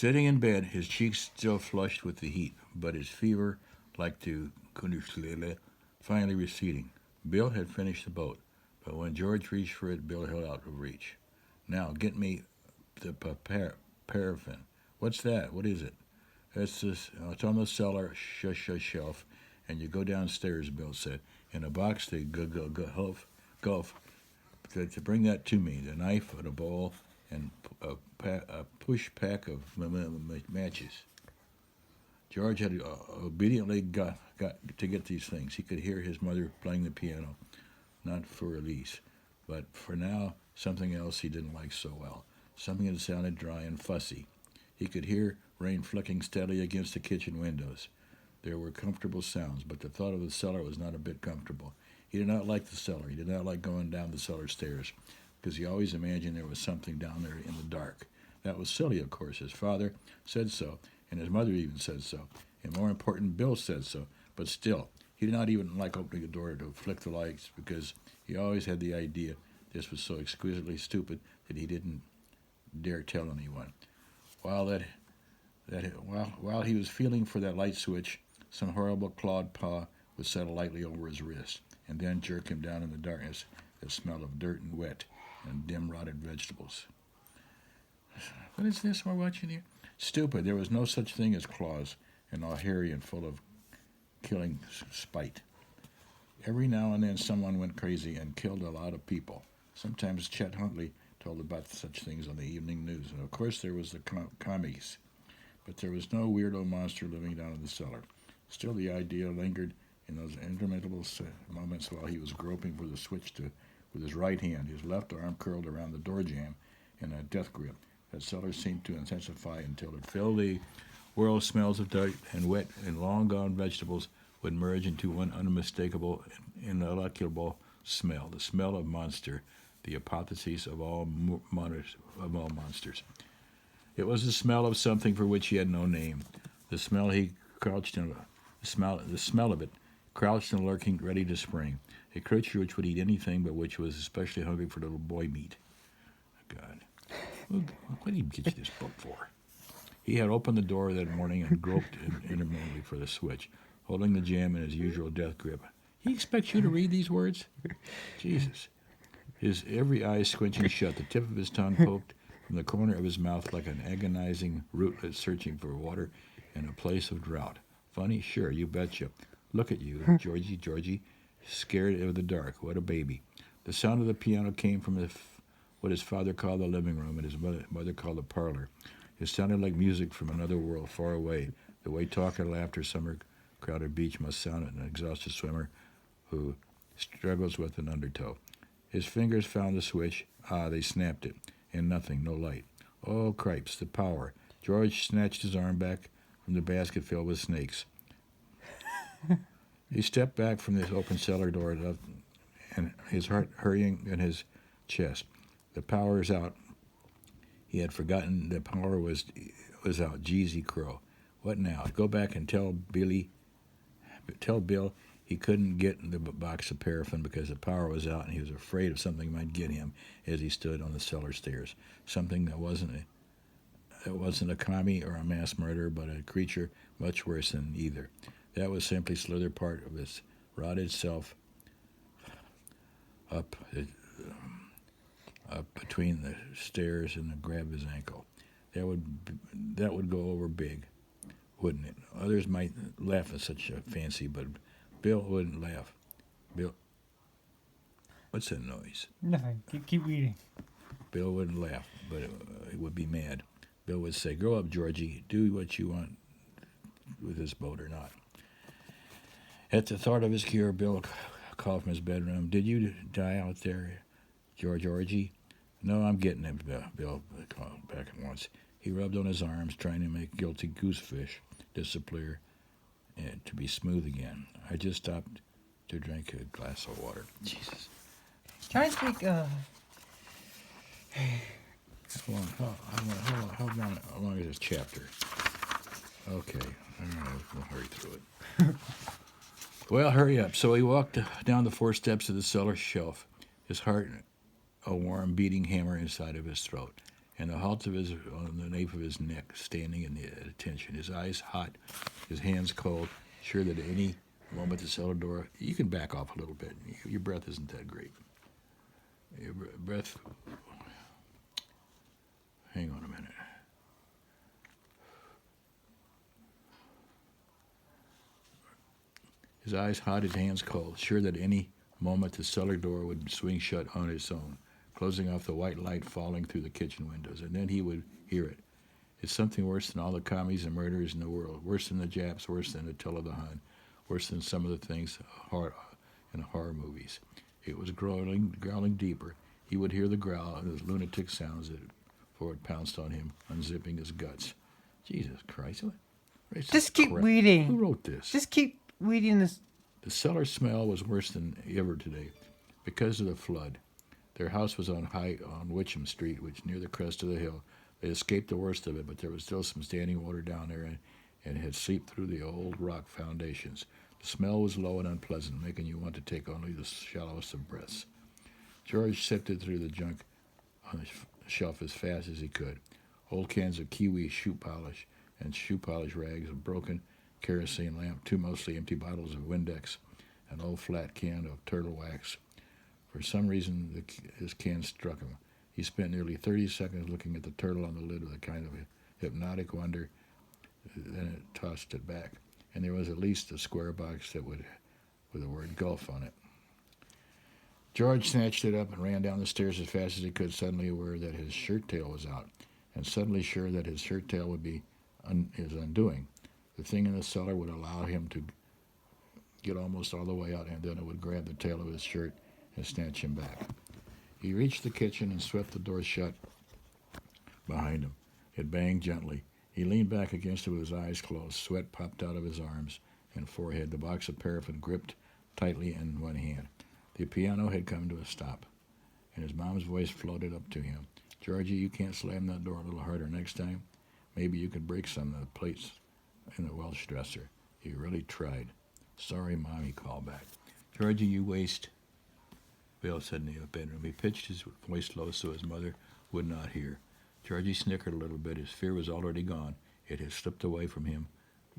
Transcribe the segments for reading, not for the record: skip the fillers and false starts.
Sitting in bed, his cheeks still flushed with the heat, but his fever, like to Kunduslele, finally receding. Bill had finished the boat, but when George reached for it, Bill held out of reach. Now, get me the paraffin. What's that? What is it? It's on the cellar shelf, and you go downstairs, Bill said. In a box, they gulf to bring that to me. The knife and a bowl and a push pack of matches. George had obediently got to get these things. He could hear his mother playing the piano, not for Elise, but for now, something else he didn't like so well, something that sounded dry and fussy. He could hear rain flicking steadily against the kitchen windows. There were comfortable sounds, but the thought of the cellar was not a bit comfortable. He did not like the cellar. He did not like going down the cellar stairs, because he always imagined there was something down there in the dark. That was silly, of course. His father said so, and his mother even said so, and more important, Bill said so. But still, he did not even like opening the door to flick the lights, because he always had the idea this was so exquisitely stupid that he didn't dare tell anyone. While he was feeling for that light switch, some horrible clawed paw would settle lightly over his wrist, and then jerk him down in the darkness that smelled of dirt and wet and dim rotted vegetables. What is this we're watching here? Stupid. There was no such thing as claws, and all hairy and full of killing spite. Every now and then someone went crazy and killed a lot of people. Sometimes Chet Huntley told about such things on the evening news, and of course there was the commies. But there was no weirdo monster living down in the cellar. Still, the idea lingered in those interminable moments while he was groping for the switch with his right hand, his left arm curled around the door jamb in a death grip. That cellar seemed to intensify until it filled the world. Smells of dirt and wet and long-gone vegetables would merge into one unmistakable, ineluctable smell, the smell of monster, the apotheosis of all monsters. It was the smell of something for which he had no name. The smell of it, crouched and lurking, ready to spring. A creature which would eat anything, but which was especially hungry for little boy meat. God, what did he get you this book for? He had opened the door that morning and groped intermittently for the switch, holding the jam in his usual death grip. He expects you to read these words? Jesus. His every eye squinching shut, the tip of his tongue poked from the corner of his mouth like an agonizing rootlet searching for water in a place of drought. Funny? Sure, you betcha. Look at you, Georgie, scared of the dark. What a baby. The sound of the piano came from what his father called the living room and his mother called the parlor. It sounded like music from another world far away, the way talk and laughter summer-crowded beach must sound an exhausted swimmer who struggles with an undertow. His fingers found the switch. They snapped it. And nothing, no light. Oh, cripes, the power. George snatched his arm back from the basket filled with snakes. He stepped back from the open cellar door and his heart hurrying in his chest. The power is out. He had forgotten the power was out. Geez, he crow. What now? Go back and tell Bill he couldn't get the box of paraffin because the power was out, and he was afraid of something might get him as he stood on the cellar stairs. Something that wasn't a commie or a mass murderer, but a creature much worse than either. That would simply slither part of its rotted self up between the stairs and grab his ankle. That would go over big, wouldn't it? Others might laugh at such a fancy, but Bill wouldn't laugh. Bill, what's that noise? Nothing. Keep reading. Bill wouldn't laugh, but he would be mad. Bill would say, "Grow up, Georgie. Do what you want with this boat or not." At the thought of his cure, Bill called from his bedroom. "Did you die out there, Georgie?" "No, I'm getting him," Bill called back at once. He rubbed on his arms, trying to make guilty goosefish disappear and to be smooth again. "I just stopped to drink a glass of water." Jesus. Try and speak, How long is this chapter? Okay, all right, we'll hurry through it. Well, hurry up. So he walked down the 4 steps of the cellar shelf, his heart a warm beating hammer inside of his throat, and the halt of his on the nape of his neck standing in the attention, his eyes hot, his hands cold, sure that at any moment the cellar door, you can back off a little bit. Your breath isn't that great. Your breath, hang on a minute. His eyes hot, his hands cold, sure that any moment the cellar door would swing shut on its own, closing off the white light falling through the kitchen windows, and then he would hear it. It's something worse than all the commies and murderers in the world, worse than the Japs, worse than Attila the Hun, worse than some of the things in horror movies. It was growling deeper. He would hear the growl and those lunatic sounds before it pounced on him, unzipping his guts. Jesus Christ. Just keep Who reading. wrote this? Just keep reading this. The cellar smell was worse than ever today because of the flood. Their house was on Witcham Street, which near the crest of the hill. They escaped the worst of it, but there was still some standing water down there and had seeped through the old rock foundations. The smell was low and unpleasant, making you want to take only the shallowest of breaths. George sifted through the junk on the shelf as fast as he could. Old cans of kiwi shoe polish and shoe polish rags, a broken kerosene lamp, 2 mostly empty bottles of Windex, an old flat can of turtle wax. For some reason, his can struck him. He spent nearly 30 seconds looking at the turtle on the lid with a kind of hypnotic wonder. Then it tossed it back, and there was at least a square box with the word Gulf on it. George snatched it up and ran down the stairs as fast as he could, suddenly aware that his shirt tail was out, and suddenly sure that his shirt tail would be his undoing. The thing in the cellar would allow him to get almost all the way out, and then it would grab the tail of his shirt and snatch him back. He reached the kitchen and swept the door shut behind him. It banged gently. He leaned back against it with his eyes closed. Sweat popped out of his arms and forehead. The box of paraffin gripped tightly in one hand. The piano had come to a stop, and his mom's voice floated up to him. Georgie, you can't slam that door a little harder next time? Maybe you could break some of the plates in the Welsh dresser. He really tried. Sorry, Mom, he called back. Georgie, you waste, Bill said in the bedroom. He pitched his voice low so his mother would not hear. Georgie snickered a little bit. His fear was already gone. It had slipped away from him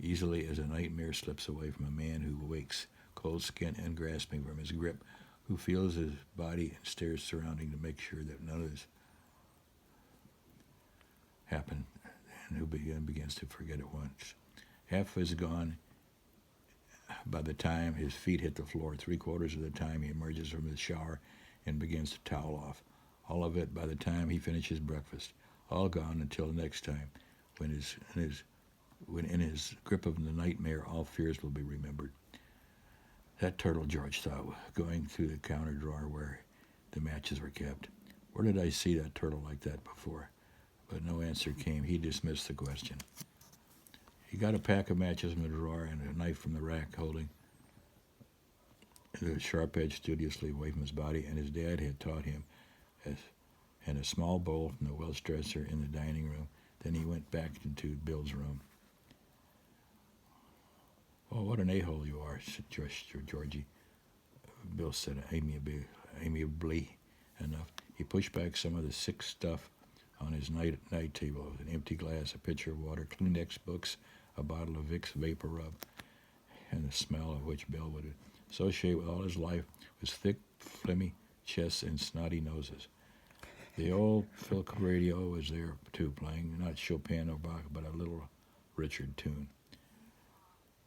easily as a nightmare slips away from a man who wakes, cold-skinned and grasping from his grip, who feels his body and stares surrounding to make sure that none of this happened, and who begins to forget at once. Half was gone by the time his feet hit the floor. 3/4 of the time he emerges from his shower and begins to towel off. All of it by the time he finishes breakfast. All gone until next time, when in his grip of the nightmare, all fears will be remembered. That turtle, George thought, going through the counter drawer where the matches were kept. Where did I see that turtle like that before? But no answer came. He dismissed the question. He got a pack of matches from the drawer and a knife from the rack, holding the sharp edge studiously away from his body, and his dad had taught him, and a small bowl from the Welsh dresser in the dining room. Then he went back into Bill's room. "Oh, what an a-hole you are," said Georgie. Bill said amiably enough. He pushed back some of the sick stuff on his night table, an empty glass, a pitcher of water, Kleenex books, a bottle of Vicks Vapor Rub, and the smell of which Bill would associate with all his life was thick, phlegmy chests and snotty noses. The old Philco radio was there, too, playing not Chopin or Bach, but a Little Richard tune.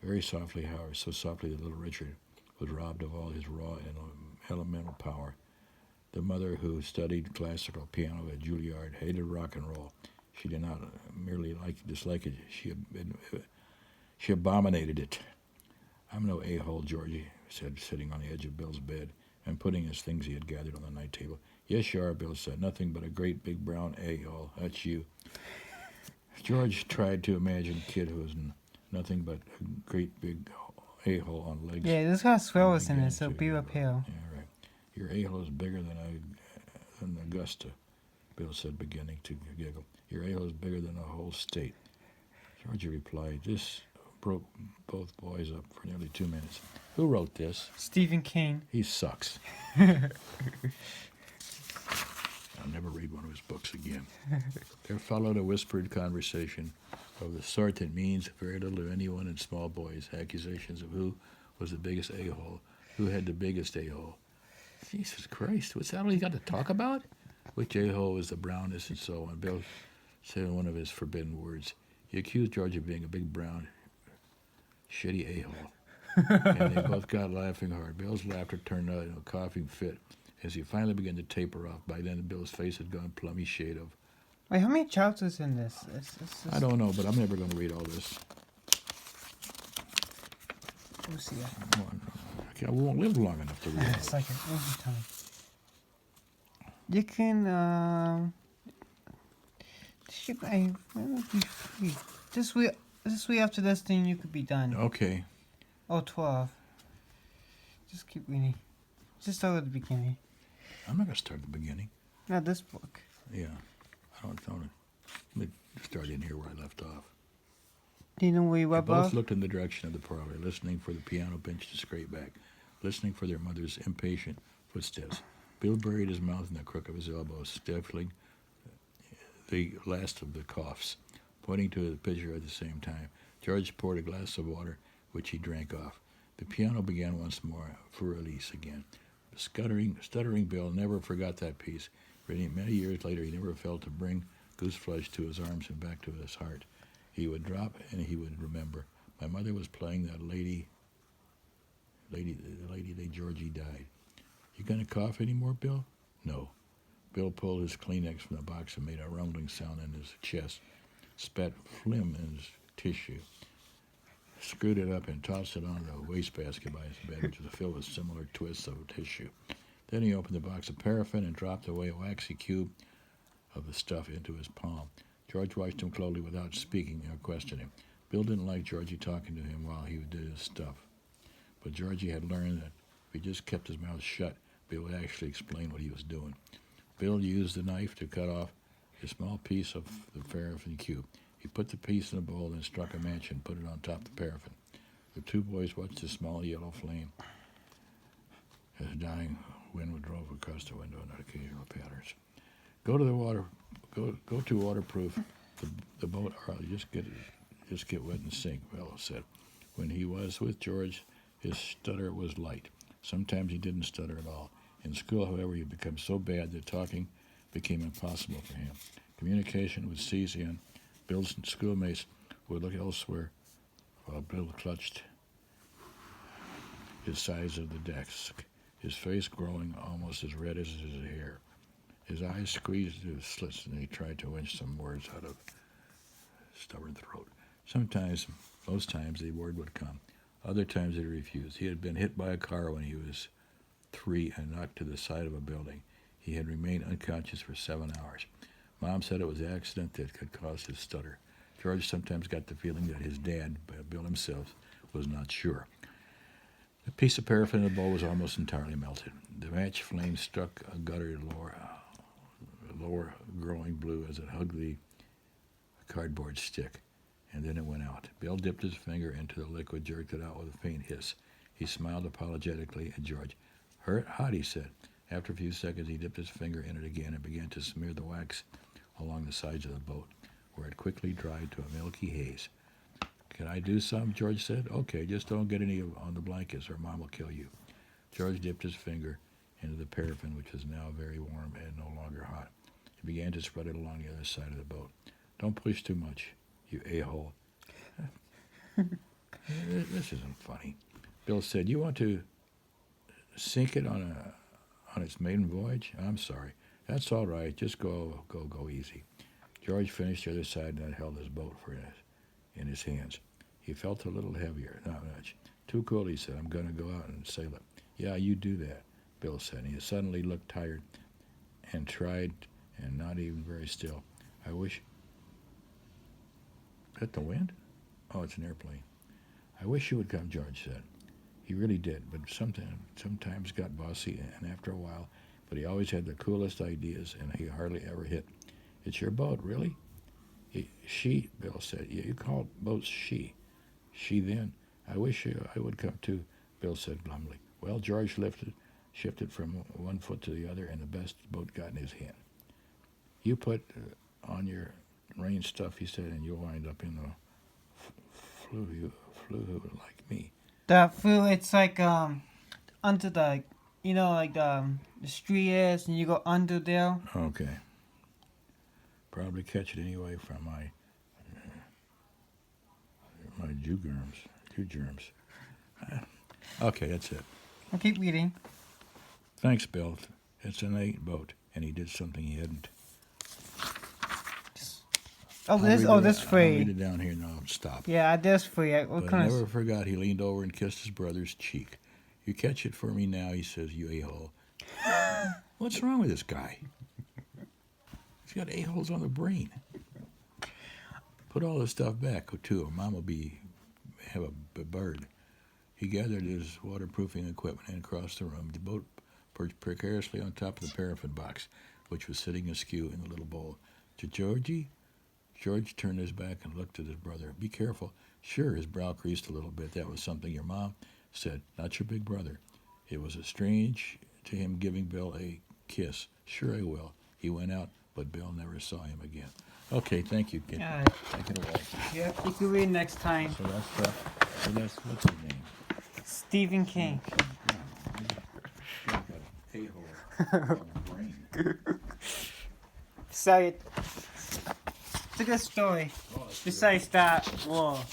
Very softly, however, so softly that Little Richard was robbed of all his raw and elemental power. The mother who studied classical piano at Juilliard hated rock and roll. She did not merely dislike it, she abominated it. "I'm no a-hole, Georgie," said, sitting on the edge of Bill's bed and putting his things he had gathered on the night table. "Yes, you are," Bill said. "Nothing but a great big brown a-hole. That's you." George tried to imagine a kid who was nothing but a great big a-hole on legs. Yeah, this got swells in it, so be uphill. Yeah, right. "Your a-hole is bigger than Augusta," Bill said, beginning to giggle. "Your a-hole is bigger than the whole state." Georgie replied. This broke both boys up for nearly 2 minutes. Who wrote this? Stephen King. He sucks. I'll never read one of his books again. There followed a whispered conversation of the sort that means very little to anyone and small boys. Accusations of who was the biggest a-hole, who had the biggest a-hole. Jesus Christ, what's that all he got to talk about? Which a-hole was the brownest and so on. Bill said one of his forbidden words. He accused George of being a big brown, shitty a-hole. And they both got laughing hard. Bill's laughter turned out into a coughing fit as he finally began to taper off. By then, Bill's face had gone plummy shade of... Wait, how many chapters in this? I don't know, but I'm never going to read all this. We'll see. I won't live long enough to read all It's this. like an every time. You can, when would be free? This week after this, then you could be done. Okay. Oh, 12. Just keep reading. Just start at the beginning. I'm not going to start at the beginning. Not this book. Yeah. I don't know. Let me start in here where I left off. Do you know where you They went both off? looked in the direction of the parlor, listening for the piano bench to scrape back, listening for their mother's impatient footsteps. Bill buried his mouth in the crook of his elbow, stifling the last of the coughs, pointing to the pitcher at the same time. George poured a glass of water, which he drank off. The piano began once more for release again. The stuttering Bill never forgot that piece. Many years later, he never failed to bring Gooseflesh to his arms and back to his heart. He would drop and he would remember. My mother was playing that the lady day Georgie died. You gonna cough anymore, Bill? No. Bill pulled his Kleenex from the box and made a rumbling sound in his chest, spat phlegm in his tissue, screwed it up and tossed it onto a wastebasket by his bed, which was filled with similar twists of tissue. Then he opened the box of paraffin and dropped away a waxy cube of the stuff into his palm. George watched him closely without speaking or questioning. Bill didn't like Georgie talking to him while he did his stuff. But Georgie had learned that if he just kept his mouth shut, Bill would actually explain what he was doing. Bill used the knife to cut off a small piece of the paraffin cube. He put the piece in a bowl and struck a match and put it on top of the paraffin. The two boys watched the small yellow flame as dying wind drove across the window in occasional patterns. Go to waterproof the boat, or I'll just get wet and sink, Bello said. When he was with George, his stutter was light. Sometimes he didn't stutter at all. In school, however, he had become so bad that talking became impossible for him. Communication would cease and Bill's schoolmates would look elsewhere while Bill clutched his sides of the desk, his face growing almost as red as his hair. His eyes squeezed through the slits, and he tried to winch some words out of his stubborn throat. Sometimes, most times, the word would come. Other times, he refused. He had been hit by a car when he was 3 and knocked to the side of a building. He had remained unconscious for 7 hours. Mom said it was the accident that had caused his stutter. George sometimes got the feeling that his dad, Bill himself, was not sure. The piece of paraffin in the bowl was almost entirely melted. The match flame struck a gutter lower growing blue as it hugged the cardboard stick, and then it went out. Bill dipped his finger into the liquid, jerked it out with a faint hiss. He smiled apologetically at George. Hot, he said. After a few seconds, he dipped his finger in it again and began to smear the wax along the sides of the boat, where it quickly dried to a milky haze. Can I do some? George said. Okay, just don't get any on the blankets or Mom will kill you. George dipped his finger into the paraffin, which was now very warm and no longer hot. He began to spread it along the other side of the boat. Don't push too much, you a-hole. This isn't funny. Bill said, you want to sink it on its maiden voyage? I'm sorry. That's all right. Just go easy. George finished the other side and held his boat in his hands. He felt a little heavier, not much. Too cool, he said. I'm going to go out and sail it. Yeah, you do that, Bill said. And he suddenly looked tired and tried, and not even very still. I wish... Is that the wind? Oh, it's an airplane. I wish you would come, George said. He really did, but sometimes got bossy, and after a while, but he always had the coolest ideas, and he hardly ever hit. It's your boat, really? She, Bill said. Yeah, you call boats she. She then. I wish I would come too, Bill said glumly. Well, George shifted from one foot to the other, and the best boat got in his hand. You put on your rain stuff, he said, and you'll wind up in the flu like me. The flu, it's like under the, you know, like the street is, and you go under there. Okay. Probably catch it anyway from my Jew germs. Okay, that's it. I'll keep reading. Thanks, Bill. It's an 8 boat, and he did something he hadn't. Oh, this I'll read free. it down here now. Stop. Yeah, this free. But I never forgot. He leaned over and kissed his brother's cheek. You catch it for me now, he says. You a-hole. What's wrong with this guy? He's got a-holes on the brain. Put all this stuff back, too, or Mom will have a bird. He gathered his waterproofing equipment and across the room. The boat perched precariously on top of the paraffin box, which was sitting askew in the little bowl. To Georgie? George turned his back and looked at his brother. Be careful. Sure, his brow creased a little bit. That was something your mom said, not your big brother. It was strange to him giving Bill a kiss. Sure, I will. He went out, but Bill never saw him again. Okay, thank you, kid. Yeah. Take it away. Yeah, you can read next time. So that's what's his name? Stephen King. She's got a a-hole on the brain. So it's a good story. Besides that, well,